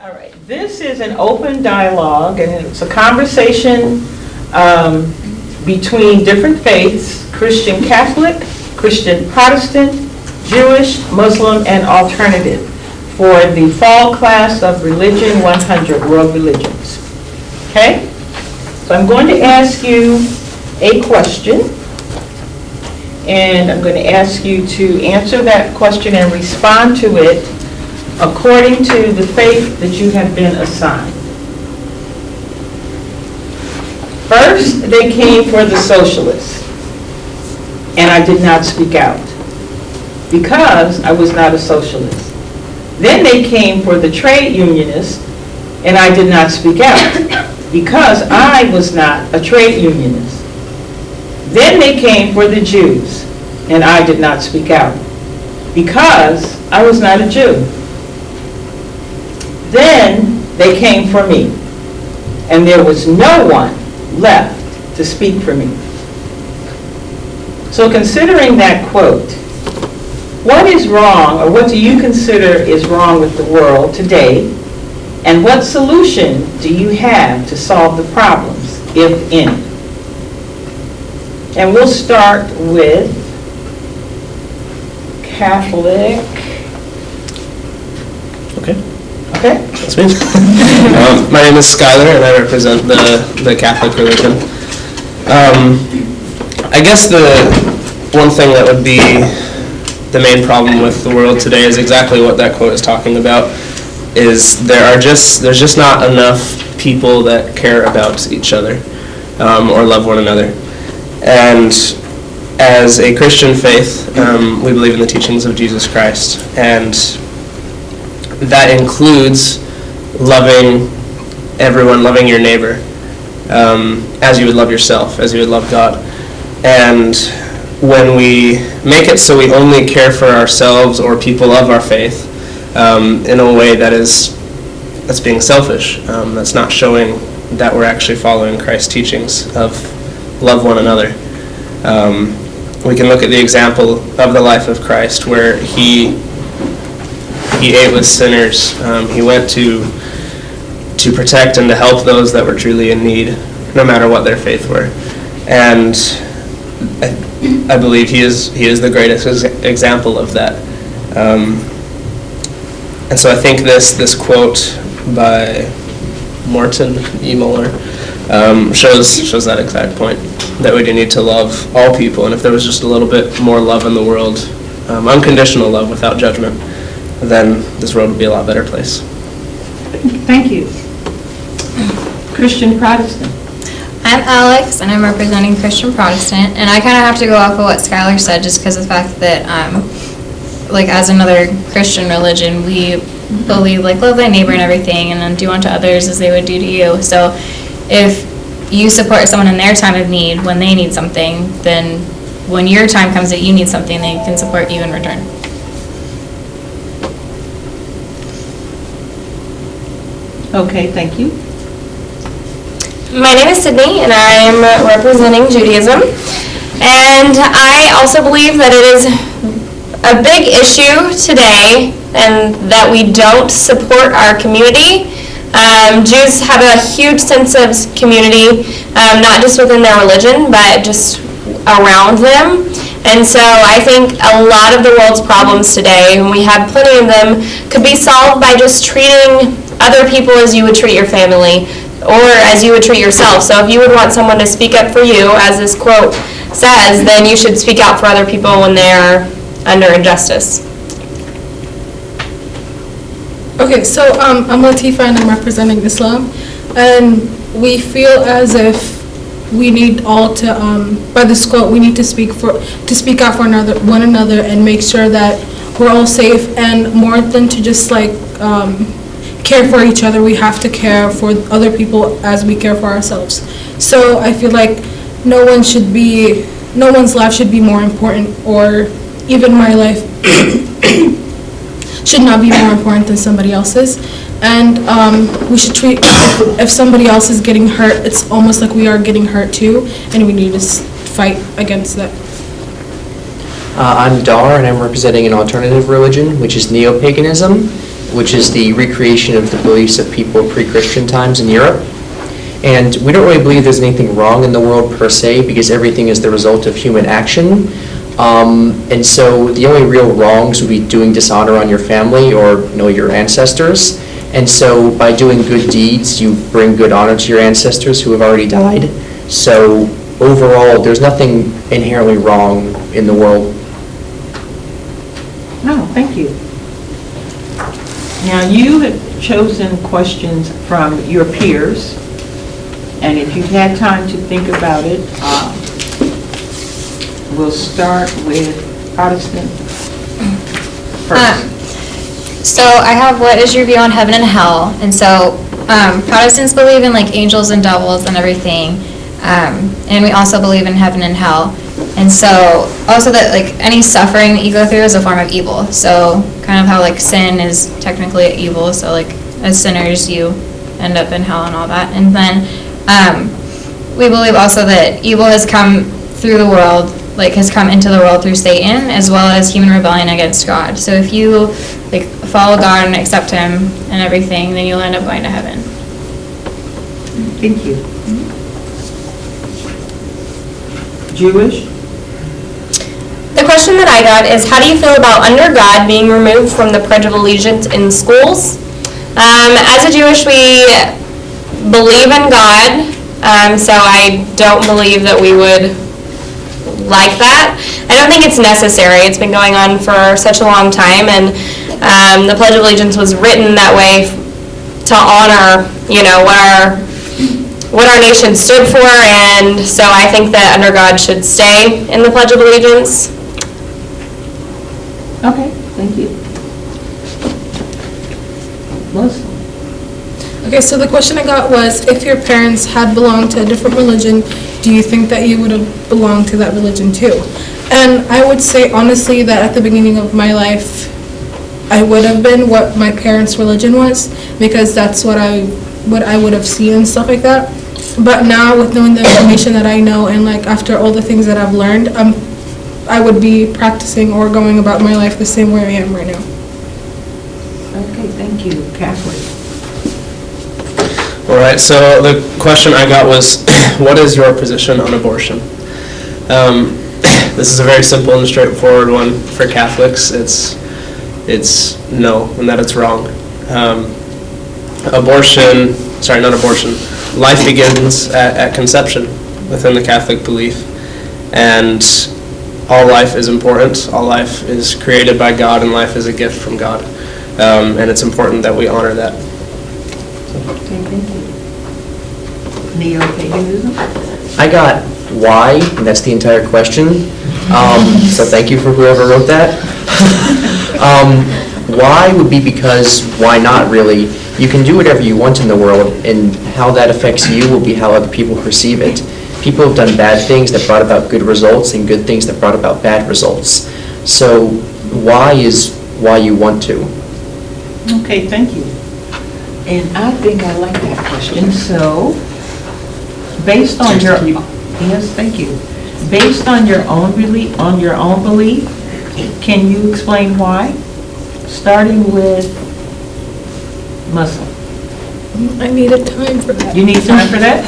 All right, this is an open dialogue, and it's a conversation between different faiths: Christian Catholic, Christian Protestant, Jewish, Muslim, and alternative, for the fall class of Religion 100, World Religions. Okay? So I'm going to ask you a question, and I'm going to ask you to answer that question and respond to it according to the faith that you have been assigned. First, they came for the socialists, and I did not speak out because I was not a socialist. Then they came for the trade unionists, and I did not speak out because I was not a trade unionist. Then they came for the Jews, and I did not speak out because I was not a Jew. Then they came for me, and there was no one left to speak for me. So considering that quote, what is wrong, or what do you consider is wrong with the world today, and what solution do you have to solve the problems, if any? And we'll start with Catholic. Okay. Okay? That's me. My name is Skylar, and I represent the Catholic religion. I guess the one thing that would be the main problem with the world today is exactly what that quote is talking about. Is there's just not enough people that care about each other or love one another. And as a Christian faith, we believe in the teachings of Jesus Christ, and that includes loving everyone, loving your neighbor, as you would love yourself, as you would love God. And when we make it so we only care for ourselves or people of our faith in a way that's being selfish, that's not showing that we're actually following Christ's teachings of love one another. We can look at the example of the life of Christ, where he ate with sinners. He went to protect and to help those that were truly in need, no matter what their faith were. And I believe he is the greatest example of that. And so I think this quote by Morton E. Muller shows that exact point, that we do need to love all people, and if there was just a little bit more love in the world, unconditional love without judgment, then this world would be a lot better place. Thank you. Christian Protestant. I'm Alex, and I'm representing Christian Protestant, and I kind of have to go off of what Skylar said, just because of the fact that, as another Christian religion, we believe, love thy neighbor and everything, and then do unto others as they would do to you. So if you support someone in their time of need, when they need something, then when your time comes that you need something, they can support you in return. Okay, thank you. My name is Sydney, and I am representing Judaism. And I also believe that it is a big issue today, and that we don't support our community. Jews have a huge sense of community, not just within their religion, but just around them. And so I think a lot of the world's problems today, and we have plenty of them, could be solved by just treating other people as you would treat your family, or as you would treat yourself. So if you would want someone to speak up for you, as this quote says, then you should speak out for other people when they are under injustice. Okay, so I'm Latifa, and I'm representing Islam, and we feel as if we need all to, by this quote, we need to speak out for one another and make sure that we're all safe, and more than to just care for each other, we have to care for other people as we care for ourselves. So I feel like no one's life should be more important, or even my life should not be more important than somebody else's. And we should treat, if somebody else is getting hurt, it's almost like we are getting hurt too, and we need to fight against that. I'm Dar, and I'm representing an alternative religion, which is neo-paganism. which is the recreation of the beliefs of people pre-Christian times in Europe. And we don't really believe there's anything wrong in the world per se, because everything is the result of human action. And so the only real wrongs would be doing dishonor on your family or your ancestors. And so by doing good deeds, you bring good honor to your ancestors who have already died. So overall, there's nothing inherently wrong in the world. No, thank you. Now, you have chosen questions from your peers, and if you've had time to think about it, we'll start with Protestant first. So I have, what is your view on heaven and hell? And so Protestants believe in like angels and devils and everything. And we also believe in heaven and hell. And so also that like any suffering that you go through is a form of evil. So kind of how like sin is technically evil. So like as sinners you end up in hell and all that. And then we believe also that evil has come through the world, like has come into the world through Satan, as well as human rebellion against God. So if you like follow God and accept Him and everything, then you'll end up going to heaven. Thank you. Jewish? The question that I got is, how do you feel about under God being removed from the Pledge of Allegiance in schools? As a Jewish, we believe in God, so I don't believe that we would like that. I don't think it's necessary. It's been going on for such a long time, and the Pledge of Allegiance was written that way to honor, what our nation stood for, and so I think that under God should stay in the Pledge of Allegiance. Okay, thank you. Melissa? Okay, so the question I got was, if your parents had belonged to a different religion, do you think that you would have belonged to that religion too? And I would say honestly that at the beginning of my life, I would have been what my parents' religion was, because that's what I would have seen and stuff like that. But now, with knowing the information that I know, and like after all the things that I've learned, I would be practicing or going about my life the same way I am right now. Okay, thank you. Catholic? All right, so the question I got was, what is your position on abortion? This is a very simple and straightforward one for Catholics. It's no, and that it's wrong. Life begins at conception within the Catholic belief, and all life is important. All life is created by God, and life is a gift from God, and it's important that we honor that. Okay, thank you. Neo-paganism? I got why, and that's the entire question. So thank you for whoever wrote that. Why would be because why not, really? You can do whatever you want in the world, and how that affects you will be how other people perceive it. People have done bad things that brought about good results, and good things that brought about bad results. So why is why you want to. Okay, thank you. And I think I like that question. So, based on your, yes, thank you. Based on your own belief, can you explain why? Starting with Muslim. I needed time for that. You need time for that?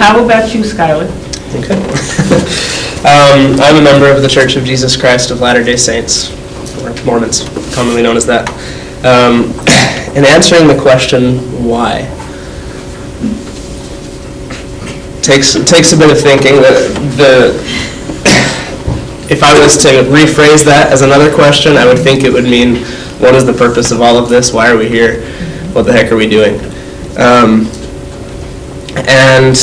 How about you, Skylar? Okay. I'm a member of the Church of Jesus Christ of Latter-day Saints, or Mormons, commonly known as that. In answering the question, why, takes a bit of thinking. If I was to rephrase that as another question, I would think it would mean, what is the purpose of all of this? Why are we here? What the heck are we doing? And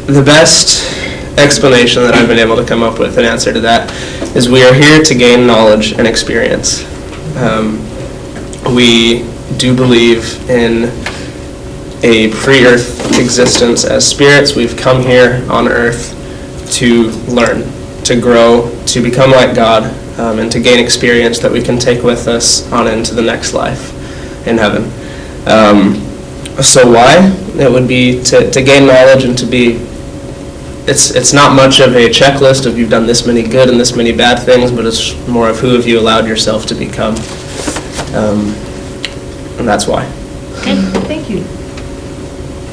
the best explanation that I've been able to come up with in answer to that is we are here to gain knowledge and experience. We do believe in a pre-earth existence as spirits. We've come here on earth to learn, to grow, to become like God, and to gain experience that we can take with us on into the next life in heaven. So why? It would be to gain knowledge and to be it's not much of a checklist of you've done this many good and this many bad things, but it's more of who have you allowed yourself to become, and that's why. Okay, thank you.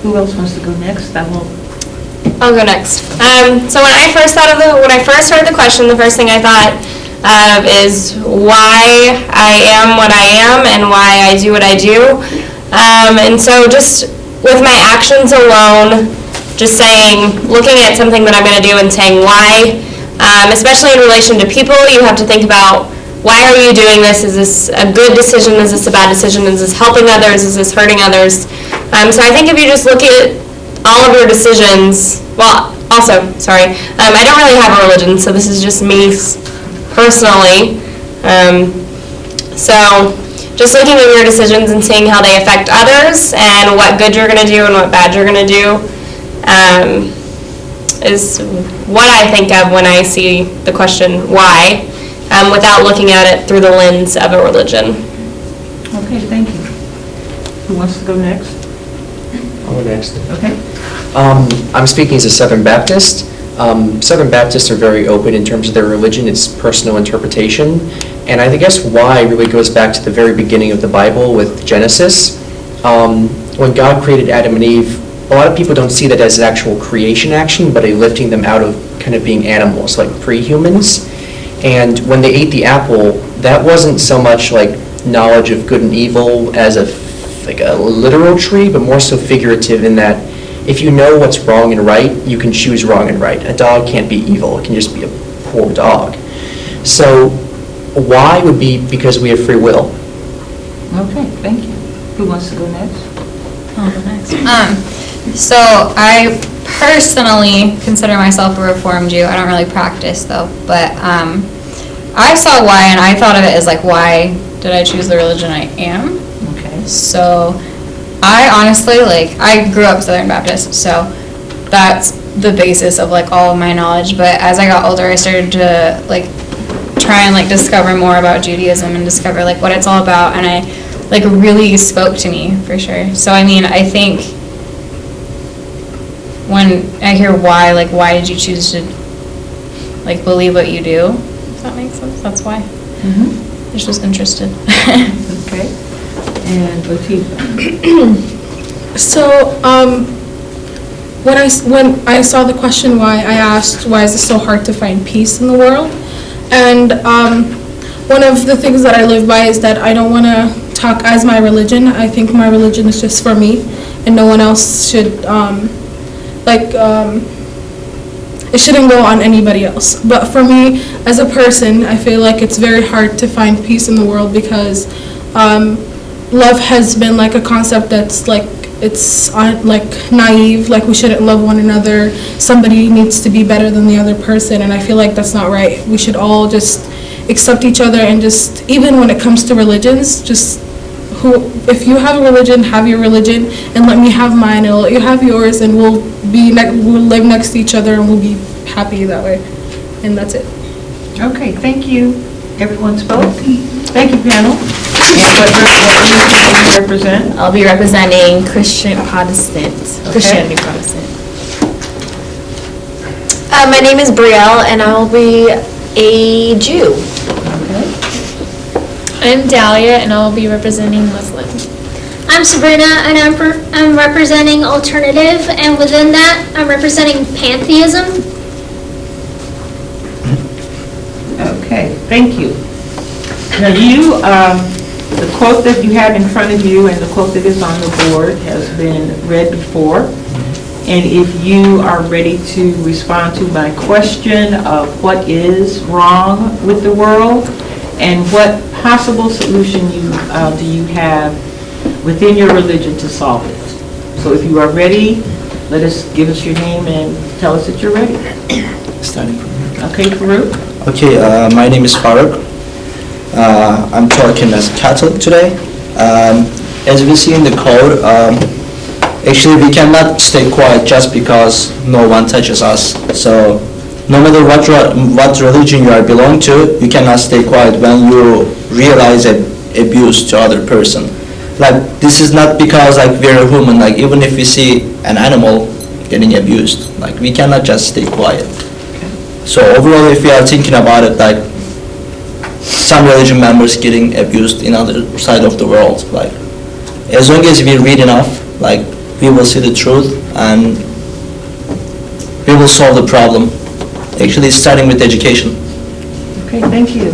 Who else wants to go next? I'll go next. So when I first heard the question, the first thing I thought of is why I am what I am and why I do what I do. And so just with my actions alone, just saying, looking at something that I'm going to do and saying why, especially in relation to people, you have to think about, why are you doing this? Is this a good decision? Is this a bad decision? Is this helping others? Is this hurting others? So I think if you just look at all of your decisions, well, also, sorry, I don't really have a religion, so this is just me personally. So just looking at your decisions and seeing how they affect others and what good you're going to do and what bad you're going to do is what I think of when I see the question why, without looking at it through the lens of a religion. Okay, thank you. Who wants to go next? I'll go next. Okay. I'm speaking as a Southern Baptist. Southern Baptists are very open in terms of their religion. It's personal interpretation. And I guess why really goes back to the very beginning of the Bible with Genesis. When God created Adam and Eve, a lot of people don't see that as an actual creation action, but a lifting them out of kind of being animals, like pre-humans. And when they ate the apple, that wasn't so much like knowledge of good and evil as a literal tree, but more so figurative in that if you know what's wrong and right, you can choose wrong and right. A dog can't be evil. It can just be a poor dog. So why would be because we have free will. Okay, thank you. Who wants to go next? I'll go next. So I personally consider myself a Reformed Jew. I don't really practice though, but I saw why, and I thought of it as like, why did I choose the religion I am? Okay. So I honestly, I grew up Southern Baptist, so that's the basis of all of my knowledge. But as I got older, I started to try and discover more about Judaism and discover what it's all about, and it really spoke to me for sure. So I mean, I think when I hear why, why did you choose to believe what you do? Does that make sense? That's why. Mm-hmm. I just was interested. Okay. And Latifah. So, when I saw the question why, I asked, why is it so hard to find peace in the world? And one of the things that I live by is that I don't want to talk as my religion. I think my religion is just for me, and no one else should, it shouldn't go on anybody else. But for me, as a person, I feel like it's very hard to find peace in the world because love has been a concept that's it's naive, we shouldn't love one another. Somebody needs to be better than the other person, and I feel like that's not right. We should all just accept each other, and just, even when it comes to religions, just if you have a religion, have your religion, and let me have mine, and let you have yours, and we'll live next to each other, and we'll be happy that way. And that's it. Okay, thank you. Everyone spoke. Thank you, panel. And what religion do you represent? I'll be representing Christian Protestant. Christianity Protestant. My name is Brielle, and I'll be a Jew. Okay. I'm Dahlia, and I'll be representing Muslim. I'm Sabrina, and I'm representing alternative, and within that, I'm representing pantheism. Okay, thank you. Now the quote that you have in front of you and the quote that is on the board has been read before. And if you are ready to respond to my question of what is wrong with the world and what possible solution do you have within your religion to solve it. So if you are ready, give us your name and tell us that you're ready. Starting from here. Okay, Farouk? Okay, my name is Farouk. I'm talking as Catholic today. As we see in the code, actually we cannot stay quiet just because no one touches us. So no matter what religion you are belong to, you cannot stay quiet when you realize abuse to other person. This is not because we're a human. Even if we see an animal getting abused. Like, we cannot just stay quiet. So overall, if we are thinking about it, like, some religion members getting abused in other side of the world, like, as long as we read enough, like, we will see the truth and we will solve the problem. Actually, starting with education. Okay, thank you.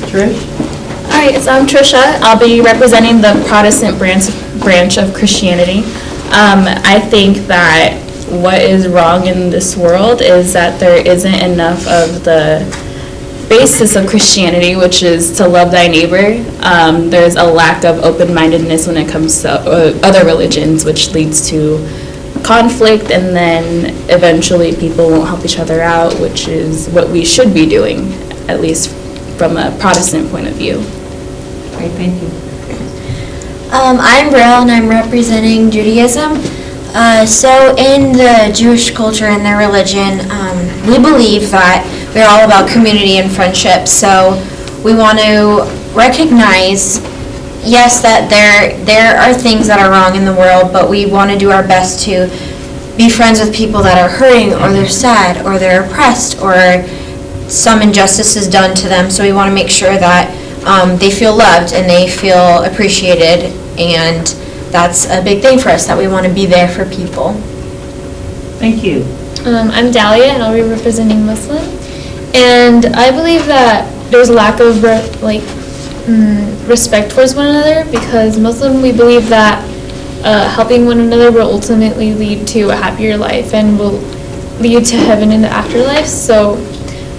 Trish? All right, so I'm Trisha. I'll be representing the Protestant branch of Christianity. I think that what is wrong in this world is that there isn't enough of the basis of Christianity, which is to love thy neighbor. There's a lack of open-mindedness when it comes to other religions, which leads to conflict, and then eventually people won't help each other out, which is what we should be doing, at least from a Protestant point of view. Okay, thank you. I'm Brielle and I'm representing Judaism. So in the Jewish culture and their religion, we believe that we're all about community and friendship. So we want to recognize, yes, that there are things that are wrong in the world, but we want to do our best to be friends with people that are hurting, or they're sad, or they're oppressed, or some injustice is done to them. So we want to make sure that they feel loved and they feel appreciated, and that's a big thing for us, that we want to be there for people. Thank you. I'm Dahlia, and I'll be representing Muslim. And I believe that there's a lack of respect towards one another, because Muslim, we believe that helping one another will ultimately lead to a happier life and will lead to heaven in the afterlife. So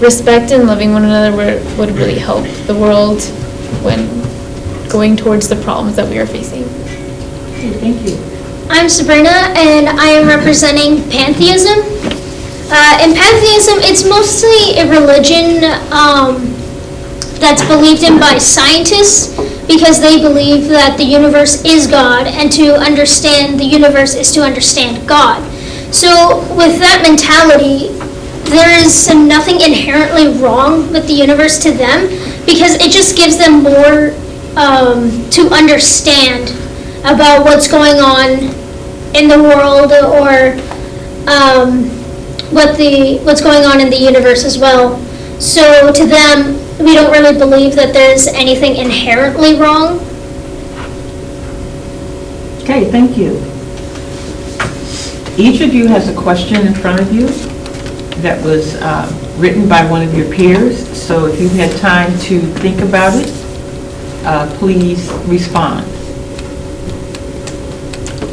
respect and loving one another would really help the world when going towards the problems that we are facing. Okay, thank you. I'm Sabrina, and I am representing pantheism. In pantheism, it's mostly a religion that's believed in by scientists, because they believe that the universe is God, and to understand the universe is to understand God. So with that mentality, there is nothing inherently wrong with the universe to them, because it just gives them more to understand about what's going on in the world, or what's going on in the universe as well. So to them, we don't really believe that there's anything inherently wrong. Okay, thank you. Each of you has a question in front of you that was written by one of your peers. So if you had time to think about it, please respond.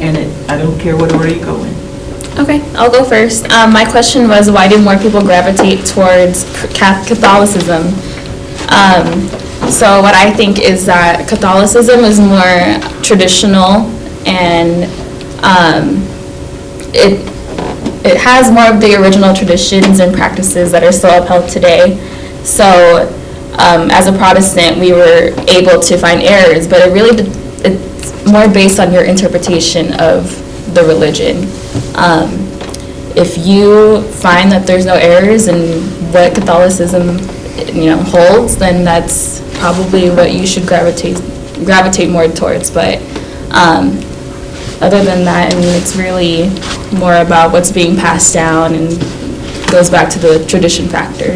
And I don't care what order you go in. Okay, I'll go first. My question was, why do more people gravitate towards Catholicism? So what I think is that Catholicism is more traditional, and it has more of the original traditions and practices that are still upheld today. So as a Protestant, we were able to find errors, but it's more based on your interpretation of the religion. If you find that there's no errors in what Catholicism, holds, then that's probably what you should gravitate more towards. But other than that, it's really more about what's being passed down, and goes back to the tradition factor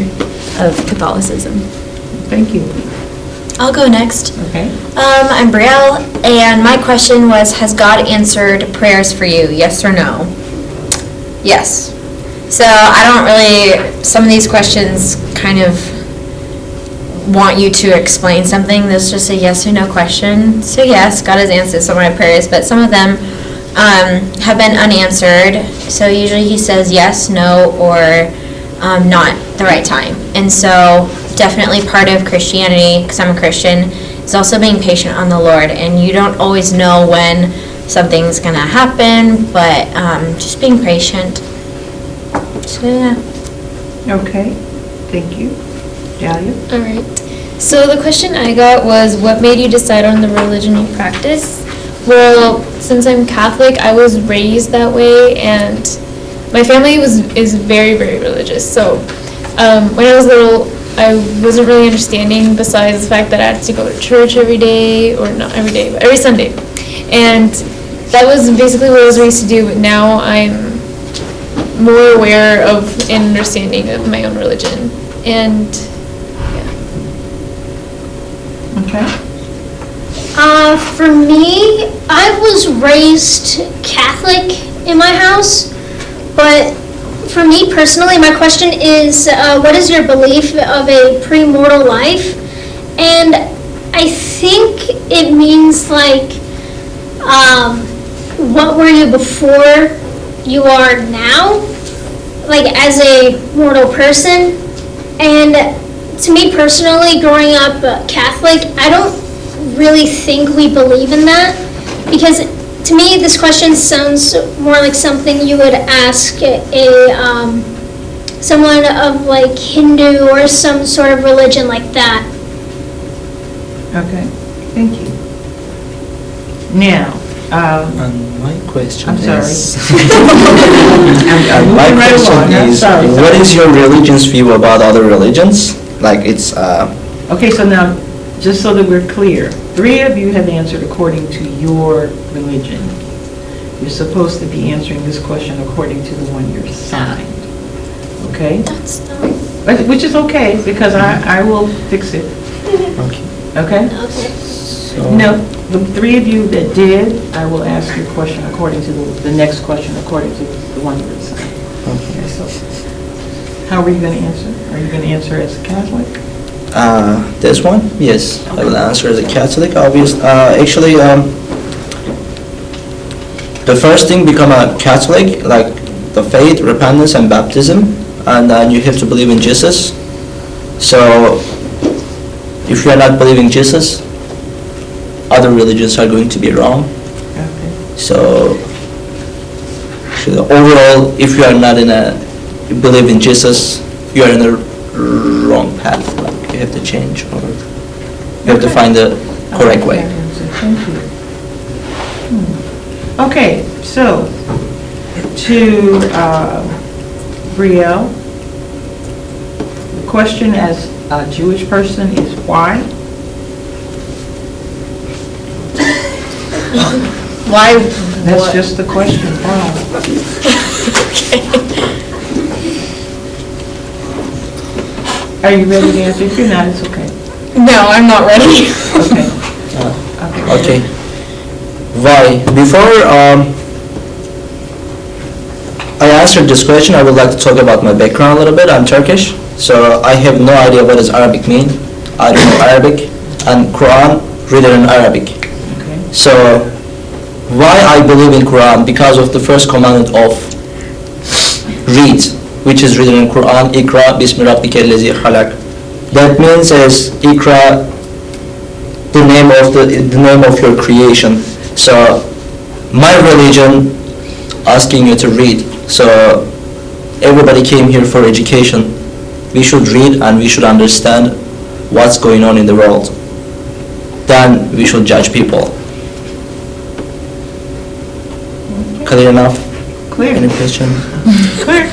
of Catholicism. Thank you. I'll go next. Okay. I'm Brielle, and my question was, has God answered prayers for you, yes or no? Yes. So some of these questions kind of want you to explain something. There's just a yes or no question. So yes, God has answered some of my prayers, but some of them have been unanswered. So usually he says yes, no, or not the right time. And so definitely part of Christianity, because I'm a Christian, is also being patient on the Lord. And you don't always know when something's going to happen, but just being patient. So yeah. Okay, thank you. Dahlia? All right. So the question I got was, what made you decide on the religion you practice? Well, since I'm Catholic, I was raised that way, and my family is very, very religious. So when I was little, I wasn't really understanding, besides the fact that I had to go to church every day, or not every day, but every Sunday. And that was basically what I was raised to do, but now I'm more aware of and understanding of my own religion. And Okay. For me, I was raised Catholic in my house, but for me personally, my question is, what is your belief of a premortal life? And I think it means like, what were you before you are now, like as a mortal person? And to me personally, growing up Catholic, I don't really think we believe in that, because to me this question sounds more like something you would ask someone of like Hindu or some sort of religion like that. Okay, thank you. Now, And my question I'm sorry. is... I'm My moving right question along. I'm is, sorry. what is your religion's view about other religions? Like it's, Okay, so now, just so that we're clear, 3 of you have answered according to your religion. You're supposed to be answering this question according to the one you're signed, okay? That's not Which is okay, because I will fix it, Okay. okay? okay. So- No, the 3 of you that did, I will ask your question according to the next question, according to the one you assigned. Okay, so, how are you going to answer? Are you going to answer as a Catholic? this one? Yes, I will answer as a Catholic, obvious. Actually, the first thing become a Catholic, like the faith, repentance, and baptism, and then you have to believe in Jesus. So, if you are not believing Jesus, other religions are going to be wrong. Okay. So, overall, if you are not you believe in Jesus, you are in the wrong path. Like you have to change, or you have to find the correct way. Thank you. Okay, so, to Brielle, the question as a Jewish person is why? why? That's just the question, why? Are you ready to answer? If you're not, it's okay. No, I'm not ready. Okay. Okay. Why? Before I answer this question, I would like to talk about my background a little bit. I'm Turkish, so I have no idea what does Arabic mean. I don't know Arabic, and Quran written in Arabic. Okay. So why I believe in Quran? Because of the first commandment of read, which is written in Quran, Ikra bismi rabbika allazi khalaq. That means is Ikra, the name of your creation. So my religion asking you to read. So everybody came here for education. We should read and we should understand what's going on in the world. Then we should judge people. Clear enough? Clear. Any question? Clear.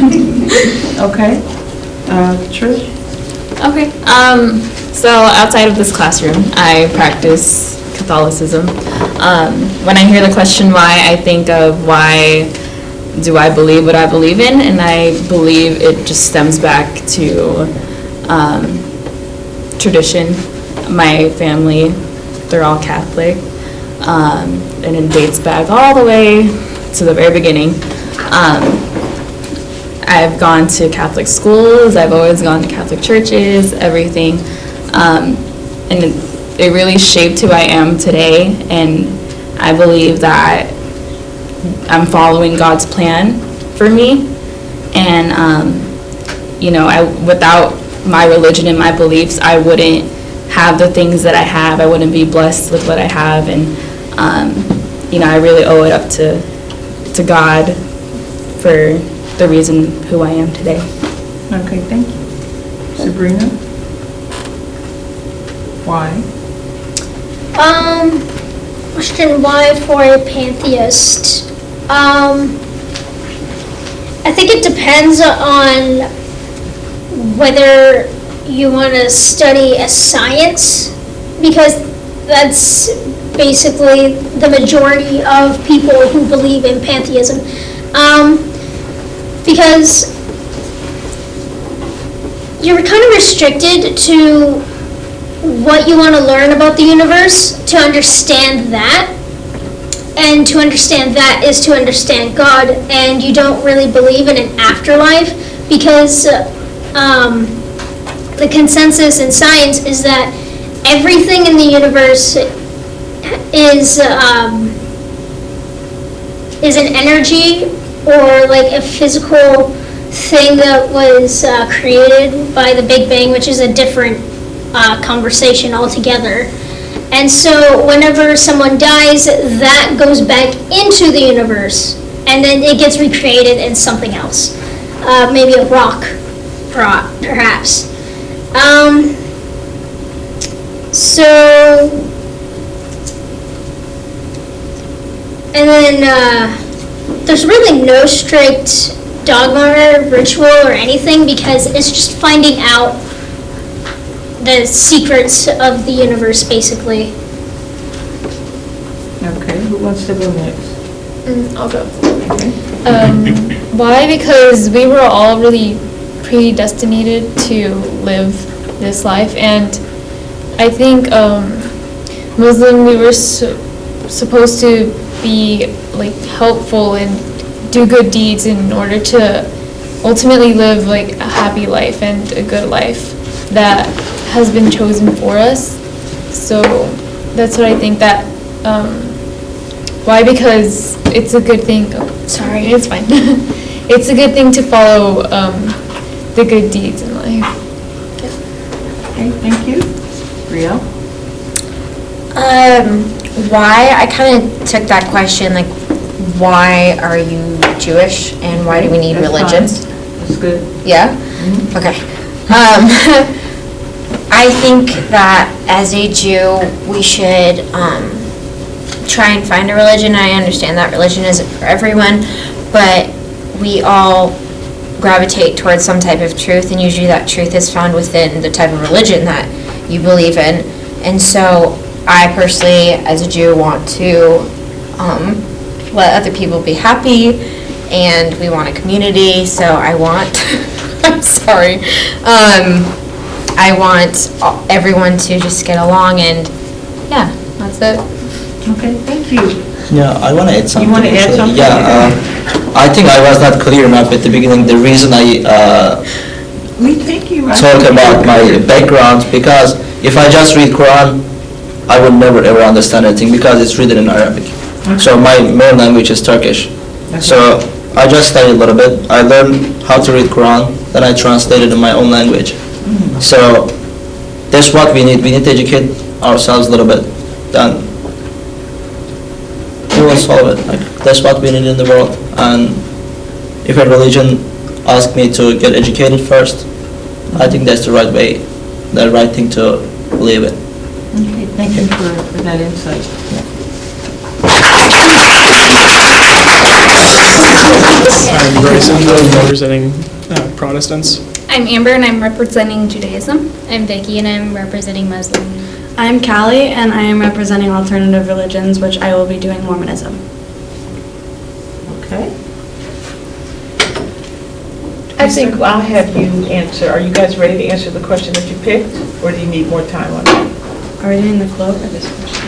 Okay. Trish? Okay. So outside of this classroom, I practice Catholicism. When I hear the question why, I think of why do I believe what I believe in, and I believe it just stems back to tradition. My family, they're all Catholic, and it dates back all the way to the very beginning. I've gone to Catholic schools, I've always gone to Catholic churches, everything. And it really shaped who I am today, and I believe that I'm following God's plan for me. And, without my religion and my beliefs, I wouldn't have the things that I have. I wouldn't be blessed with what I have. And, I really owe it up to God for the reason who I am today. Okay, thank you. Sabrina? Why? Question why for a pantheist? I think it depends on whether you want to study a science, because that's basically the majority of people who believe in pantheism. because you're kind of restricted to what you want to learn about the universe to understand that. And to understand that is to understand God, and you don't really believe in an afterlife because the consensus in science is that everything in the universe is an energy or like a physical thing that was created by the Big Bang, which is a different conversation altogether. And so whenever someone dies, that goes back into the universe, and then it gets recreated in something else. Maybe a rock, perhaps. And then there's really no strict dogma or ritual or anything, because it's just finding out the secrets of the universe, basically. Okay, who wants to go next? I'll go. Why? Because we were all really predestinated to live this life, and I think Muslim, we were supposed to be like helpful and do good deeds in order to ultimately live like a happy life and a good life that has been chosen for us. So that's what I think that, why? Because it's a good thing, sorry, it's fine. It's a good thing to follow the good deeds in life. Okay, thank you. Rio? Why, I kind of took that question, like, why are you Jewish and why do we need religion? That's good. Yeah? Okay. I think that as a Jew, we should try and find a religion. I understand that religion isn't for everyone, but we all gravitate towards some type of truth, and usually that truth is found within the type of religion that you believe in. And so I personally, as a Jew, want to let other people be happy, and we want a community, so I want, I'm sorry, I want everyone to just get along, and yeah, that's it. Okay, thank you. Yeah, I want to add something. You want to add actually. something? Yeah, I think I was not clear enough at the beginning. The reason I We thank you. talk about my background, because if I just read Quran, I would never ever understand anything because it's written in Arabic. So my main language is Turkish. So I just studied a little bit. I learned how to read Quran, then I translated in my own language. So that's what we need. We need to educate ourselves a little bit. Then we will solve it. Like, that's what we need in the world. And if a religion asks me to get educated first, I think that's the right way, the right thing to believe in. Okay, thank you for that insight. I'm Bryson, I'm representing Protestants. I'm Amber and I'm representing Judaism. I'm Vicky and I'm representing Muslim. I'm Callie and I am representing alternative religions, which I will be doing Mormonism. Okay. I think I'll have you answer. Are you guys ready to answer the question that you picked, or do you need more time on that? Are we doing the quote or this question?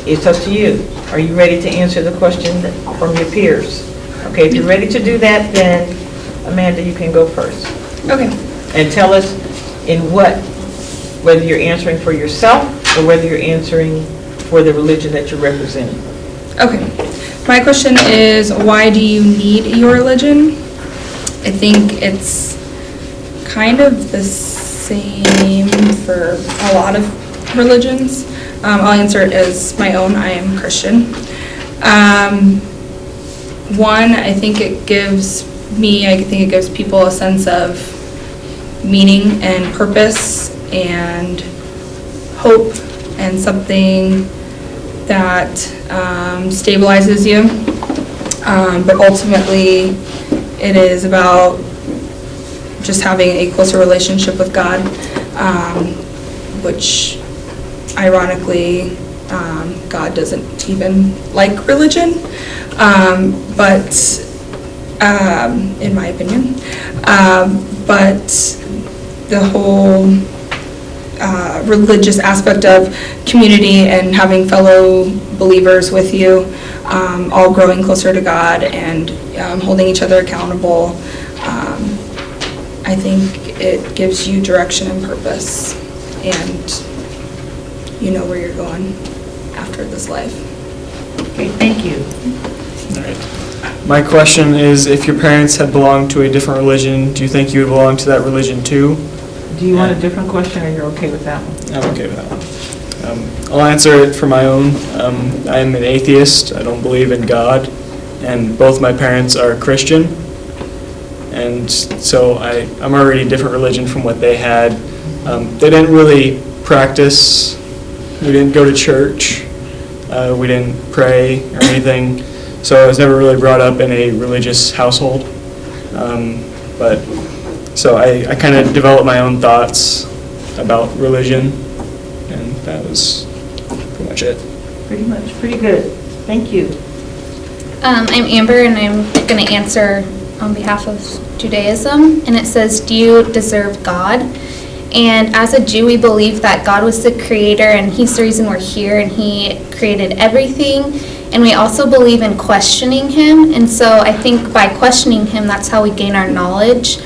It's up to you. Are you ready to answer the question from your peers? Okay, if you're ready to do that, then Amanda, you can go first. Okay. And tell us whether you're answering for yourself or whether you're answering for the religion that you're representing. Okay. My question is, why do you need your religion? I think it's kind of the same for a lot of religions. I'll answer it as my own. I am Christian. One, I think it gives people a sense of meaning and purpose and hope and something that stabilizes you. But ultimately, it is about just having a closer relationship with God, which ironically, God doesn't even like religion. But in my opinion. But the whole religious aspect of community and having fellow believers with you, all growing closer to God and holding each other accountable, I think it gives you direction and purpose, and you know where you're going after this life. Okay, thank you. All right. My question is, if your parents had belonged to a different religion, do you think you would belong to that religion too? Do you want a different question, or you're okay with that one? I'm okay with that one. I'll answer it for my own. I'm an atheist. I don't believe in God, and both my parents are Christian, and so I'm already a different religion from what they had. They didn't really practice. We didn't go to church. We didn't pray or anything, so I was never really brought up in a religious household. So I kind of developed my own thoughts about religion, and that was pretty much it. Pretty much, pretty good. Thank you. I'm Amber, and I'm going to answer on behalf of Judaism, and it says, do you deserve God? And as a Jew, we believe that God was the creator, and he's the reason we're here, and he created everything. And we also believe in questioning him, and so I think by questioning him, that's how we gain our knowledge,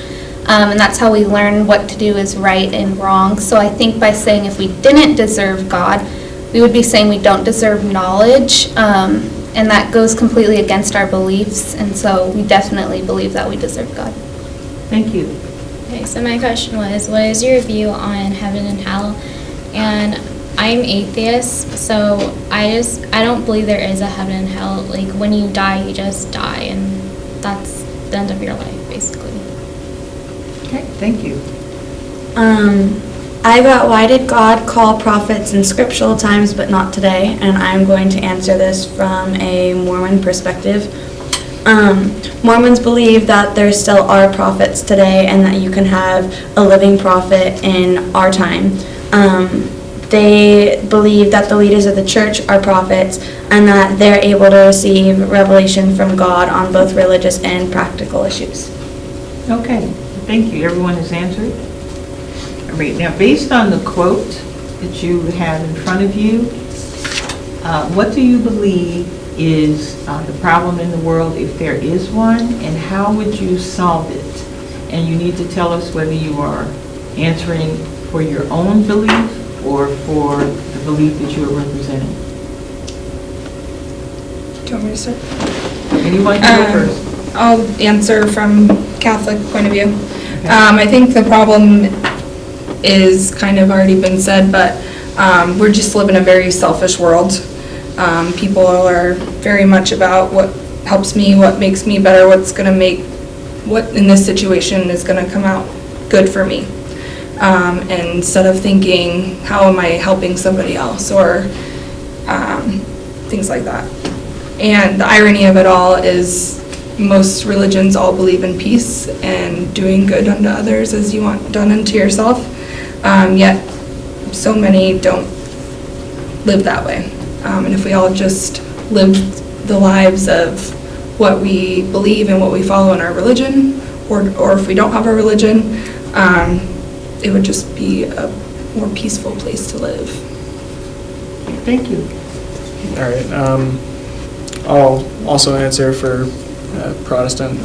and that's how we learn what to do is right and wrong. So I think by saying if we didn't deserve God, we would be saying we don't deserve knowledge, and that goes completely against our beliefs, and so we definitely believe that we deserve God. Thank you. Okay, so my question was, what is your view on heaven and hell? And I'm atheist, so I don't believe there is a heaven and hell. Like, when you die, you just die, and that's the end of your life, basically. Okay, thank you. I got, why did God call prophets in scriptural times but not today? And I'm going to answer this from a Mormon perspective. Mormons believe that there still are prophets today and that you can have a living prophet in our time. They believe that the leaders of the church are prophets and that they're able to receive revelation from God on both religious and practical issues. Okay, thank you. Everyone has answered. All right, now based on the quote that you have in front of you, what do you believe is the problem in the world, if there is one, and how would you solve it? And you need to tell us whether you are answering for your own belief or for the belief that you are representing. Do you want me to start? Anyone can go first. I'll answer from Catholic point of view. I think the problem is kind of already been said, but we're just living in a very selfish world. People are very much about what helps me, what makes me better, what's going to make, what in this situation is going to come out good for me. And instead of thinking, how am I helping somebody else, or things like that. And the irony of it all is most religions all believe in peace and doing good unto others as you want done unto yourself. Yet so many don't live that way. And if we all just lived the lives of what we believe and what we follow in our religion, or if we don't have a religion, it would just be a more peaceful place to live. Thank you. All right. I'll also answer for Protestant.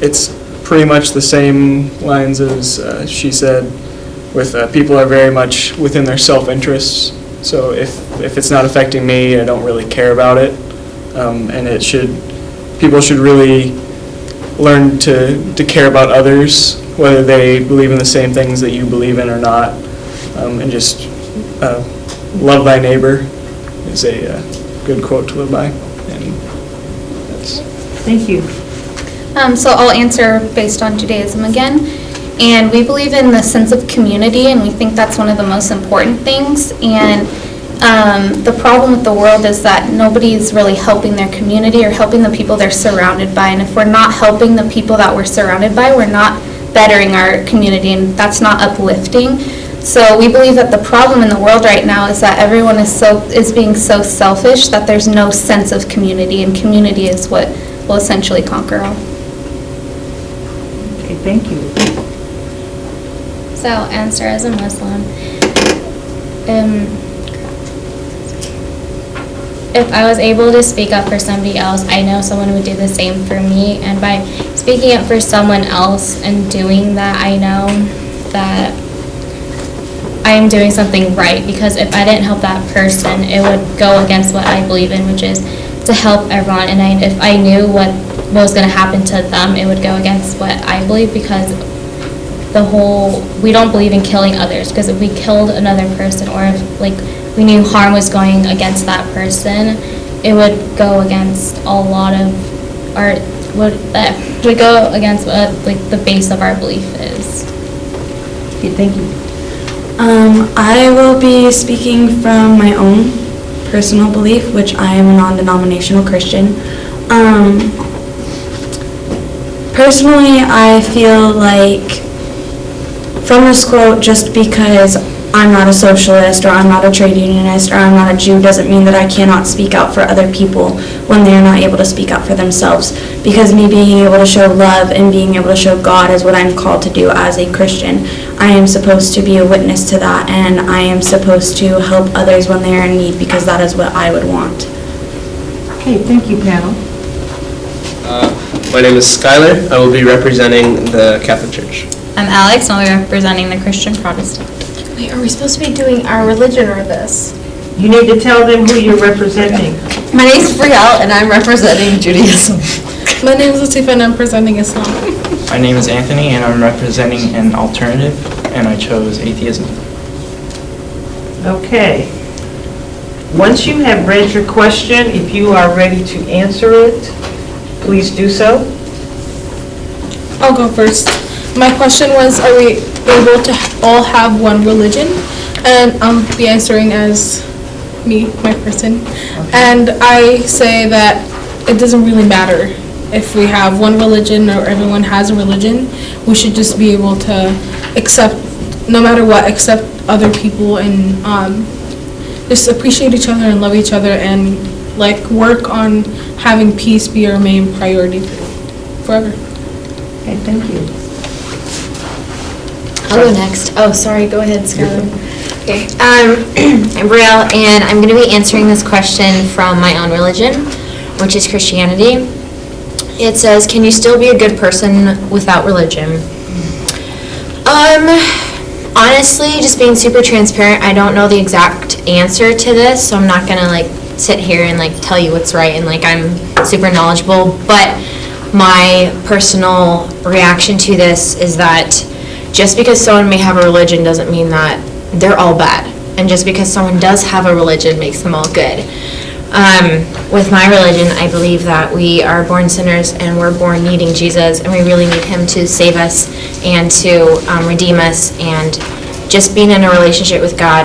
It's pretty much the same lines as she said, with people are very much within their self-interests. So if it's not affecting me, I don't really care about it. And people should really learn to care about others, whether they believe in the same things that you believe in or not. And just love thy neighbor is a good quote to live by. And that's. Thank you. So I'll answer based on Judaism again. And we believe in the sense of community, and we think that's one of the most important things. And the problem with the world is that nobody's really helping their community or helping the people they're surrounded by. And if we're not helping the people that we're surrounded by, we're not bettering our community, and that's not uplifting. So we believe that the problem in the world right now is that everyone is being so selfish that there's no sense of community, and community is what will essentially conquer all. Okay, thank you. So, answer as a Muslim. If I was able to speak up for somebody else, I know someone would do the same for me. And by speaking up for someone else and doing that, I know that I am doing something right. Because if I didn't help that person, it would go against what I believe in, which is to help everyone. And if I knew what was going to happen to them, it would go against what I believe, because we don't believe in killing others. Because if we killed another person, or if we knew harm was going against that person, it would go against a lot of would go against what the base of our belief is. Okay, thank you. I will be speaking from my own personal belief, which I am a non-denominational Christian. Personally, I feel like from this quote, just because I'm not a socialist, or I'm not a trade unionist, or I'm not a Jew, doesn't mean that I cannot speak out for other people when they're not able to speak out for themselves. Because me being able to show love and being able to show God is what I'm called to do as a Christian. I am supposed to be a witness to that, and I am supposed to help others when they are in need, because that is what I would want. Okay, thank you, panel. My name is Skylar. I will be representing the Catholic Church. I'm Alex, and I'll be representing the Christian Protestant. Wait, are we supposed to be doing our religion or this? You need to tell them who you're representing. My name's Brielle, and I'm representing Judaism. My name is Latifah, and I'm presenting Islam. My name is Anthony, and I'm representing an alternative, and I chose atheism. Okay. Once you have read your question, if you are ready to answer it, please do so. I'll go first. My question was, are we able to all have one religion? And I'll be answering as me, my person. And I say that it doesn't really matter if we have one religion or everyone has a religion. We should just be able to accept, no matter what, accept other people and just appreciate each other and love each other, and work on having peace be our main priority forever. Okay, thank you. I'll go next. Oh, sorry, go ahead, Skylar. Okay, I'm Brielle, and I'm going to be answering this question from my own religion, which is Christianity. It says, can you still be a good person without religion? Honestly, just being super transparent, I don't know the exact answer to this, so I'm not going to sit here and tell you what's right and I'm super knowledgeable, but my personal reaction to this is that just because someone may have a religion doesn't mean that they're all bad. And just because someone does have a religion makes them all good. With my religion, I believe that we are born sinners and we're born needing Jesus, and we really need him to save us and to redeem us. And just being in a relationship with God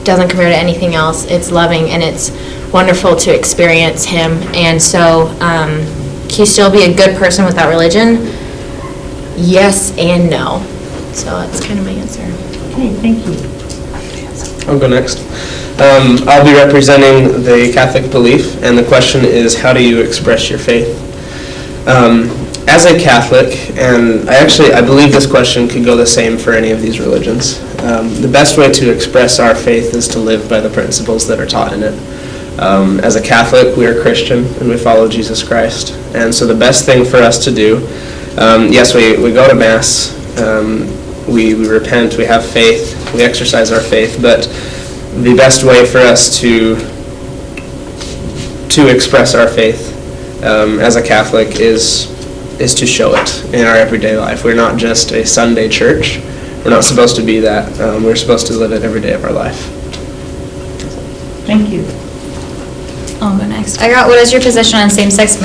doesn't compare to anything else. It's loving and it's wonderful to experience him. And so can you still be a good person without religion? Yes and no. So that's kind of my answer. Okay, thank you. I'll go next. I'll be representing the Catholic belief, and the question is, how do you express your faith? As a Catholic, and I believe this question could go the same for any of these religions, the best way to express our faith is to live by the principles that are taught in it. As a Catholic, we are Christian, and we follow Jesus Christ. And so the best thing for us to do, yes, we go to Mass, we repent, we have faith, we exercise our faith, but the best way for us to express our faith as a Catholic is to show it in our everyday life. We're not just a Sunday church. We're not supposed to be that. We're supposed to live it every day of our life. Thank you. I'll go next. I got, what is your position on same-sex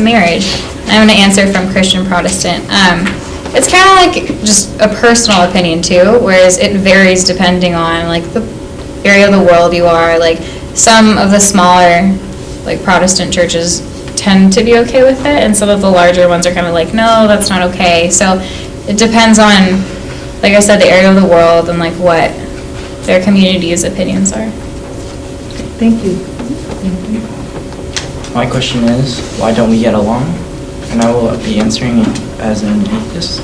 marriage? I'm going to answer from Christian Protestant. It's kind of just a personal opinion too, whereas it varies depending on the area of the world you are. Some of the smaller Protestant churches tend to be okay with it, and some of the larger ones are kind of no, that's not okay. So it depends on, like I said, the area of the world and what their community's opinions are. Thank you. My question is, why don't we get along? And I will be answering it as an atheist.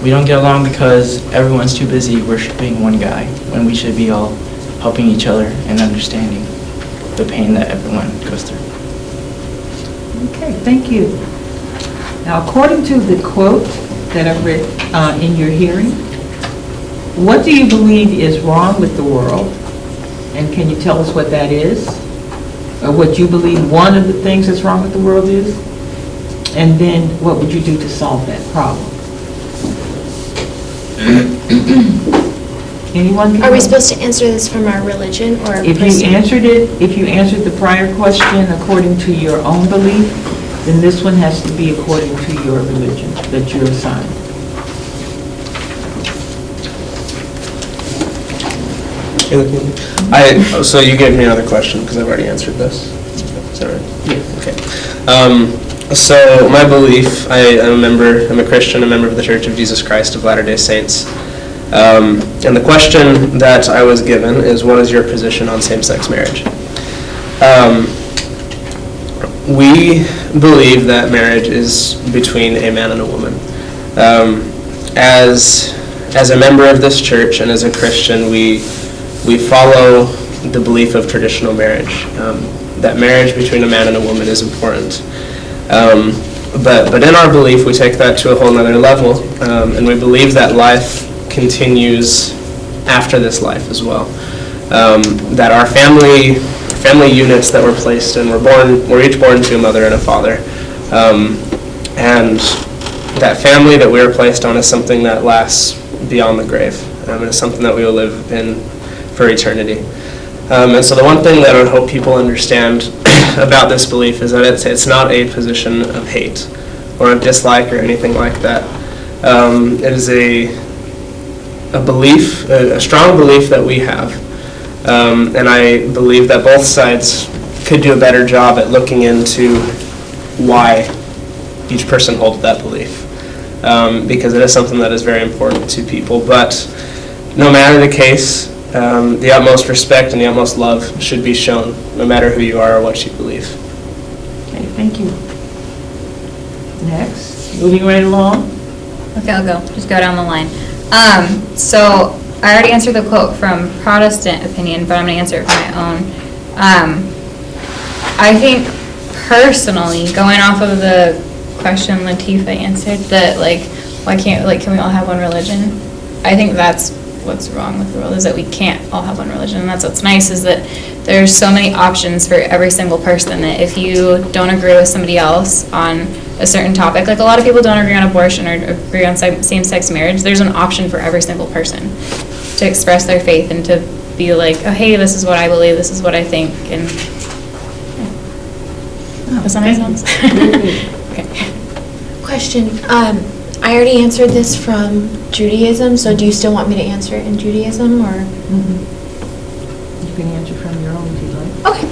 We don't get along because everyone's too busy worshiping one guy when we should be all helping each other and understanding the pain that everyone goes through. Okay, thank you. Now, according to the quote that I read in your hearing, what do you believe is wrong with the world? And can you tell us what that is? Or what you believe one of the things that's wrong with the world is? And then what would you do to solve that problem? Anyone? Can Are we go? supposed to answer this from our religion or If you answered the prior question according to your own belief, then this one has to be according to your religion that you're assigned. So you gave me another question because I've already answered this. Is that right? Yes. Okay. So my belief, I'm a Christian, a member of the Church of Jesus Christ of Latter-day Saints. And the question that I was given is, what is your position on same-sex marriage? We believe that marriage is between a man and a woman. As a member of this church and as a Christian, we follow the belief of traditional marriage, that marriage between a man and a woman is important. But in our belief, we take that to a whole nother level, and we believe that life continues after this life as well. That our family units that we're placed in, we're each born to a mother and a father. And that family that we are placed on is something that lasts beyond the grave. And it's something that we will live in for eternity. And so the one thing that I would hope people understand about this belief is that it's not a position of hate or of dislike or anything like that. It is a belief, a strong belief that we have. And I believe that both sides could do a better job at looking into why each person holds that belief. Because it is something that is very important to people. But no matter the case, the utmost respect and the utmost love should be shown, no matter who you are or what you believe. Okay, thank you. Next, moving right along. Okay, I'll go. Just go down the line. So I already answered the quote from Protestant opinion, but I'm going to answer it from my own. I think personally, going off of the question Latifah answered, that why can't, can we all have one religion? I think that's what's wrong with the world, is that we can't all have one religion. And that's what's nice, is that there's so many options for every single person, that if you don't agree with somebody else on a certain topic, like a lot of people don't agree on abortion or agree on same-sex marriage, there's an option for every single person to express their faith and to be like, oh, hey, this is what I believe, this is what I think, and does that make sense? Okay. Question. I already answered this from Judaism, so do you still want me to answer it in Judaism, or? You can answer from your own if you'd like. Okay.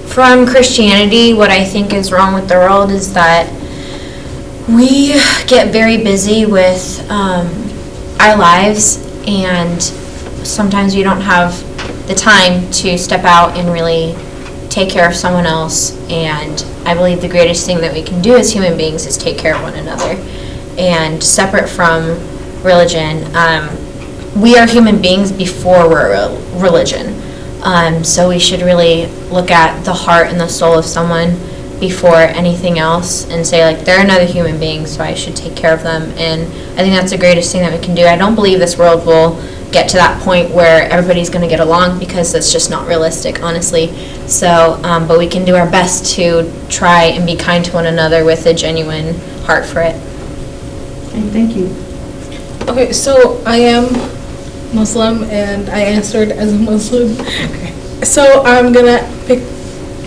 From Christianity, what I think is wrong with the world is that we get very busy with our lives, and sometimes we don't have the time to step out and really take care of someone else. And I believe the greatest thing that we can do as human beings is take care of one another. And separate from religion, we are human beings before we're a religion. So we should really look at the heart and the soul of someone before anything else and say, they're another human being, so I should take care of them. And I think that's the greatest thing that we can do. I don't believe this world will get to that point where everybody's going to get along, because that's just not realistic, honestly. So, but we can do our best to try and be kind to one another with a genuine heart for it. Okay, thank you. Okay, so I am Muslim, and I answered as a Muslim. Okay. So I'm gonna pick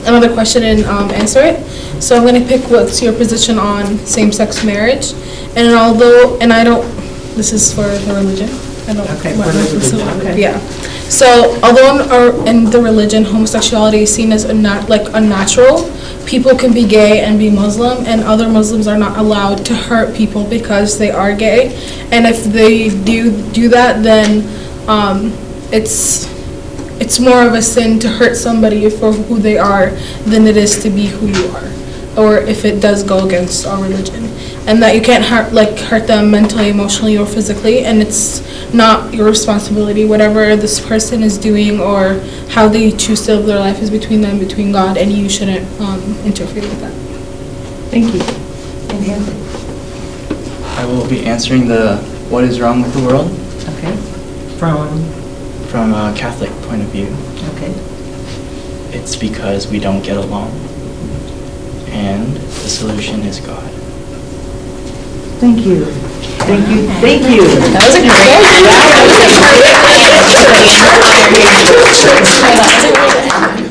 another question and answer it. So I'm gonna pick, what's your position on same-sex marriage? And I don't, this is for the religion. I don't. Okay, for the religion, okay. Yeah. So although in the religion, homosexuality is seen as unnatural, people can be gay and be Muslim, and other Muslims are not allowed to hurt people because they are gay. And if they do that, then it's it's more of a sin to hurt somebody for who they are than it is to be who you are, or if it does go against our religion. And that you can't hurt them mentally, emotionally, or physically, and it's not your responsibility. Whatever this person is doing or how they choose to live their life is between them, between God, and you shouldn't interfere with that. Thank you. And Henry? I will be answering the what is wrong with the world Okay. From? from a Catholic point of view. Okay. It's because we don't get along, and the solution is God. Thank you. Thank you. Thank you. That was a great. That was a great.